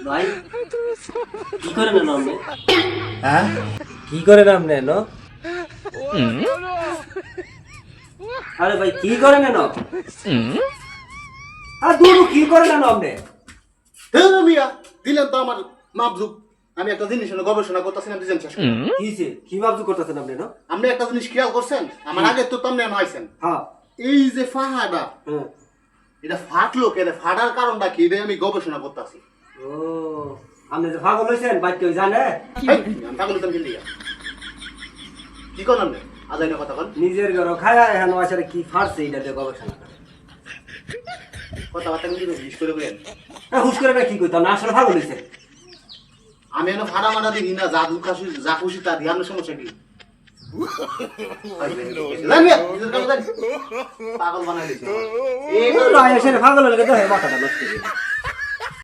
ভাই কি করেন না আপনি? হ্যাঁ কি করেন আপনি নো? আরে ভাই কি করেন না? আরে দুটো কি করেন না আপনি? হ্যাঁ মিয়া দিলেন তো আমার মাপজুক। আমি একটা জিনিস নিয়ে গবেষণা করতেছিলাম ডিজাইন শেষ করে। কিছে কি ভাবছো করতেছেন আপনি নো? আপনি একটা জিনিস খেয়াল করছেন আমার আগে তো তামনে আইছেন হ্যাঁ এই যে ফাহাডা হুম। এটা ফাটলো কেন ফাটার কারণটা কি এটা আমি গবেষণা করতেছি। ও আপনি যে পাগল হইছেন বাইক কেউ জানে? পাগল তো মিলিয়া কি কোন আপনি আজাইনা কথা কোন নিজের ঘর খায় এখন আসলে কি ফাড়ছে এটা দিয়ে গবেষণা করে। কথাবার্তা কিন্তু বিশ করে বলেন। হুশ করে না কি কইতাম না আসলে পাগল হইছে। আমি এনে ফাড়া মারা দেখি না যা দুঃখ আসি যা খুশি তা দিয়ে আপনার সমস্যা কি পাগল বানাই দিচ্ছে এই তো আসলে পাগল হলে তো মাথাটা নষ্ট হয়ে যায়।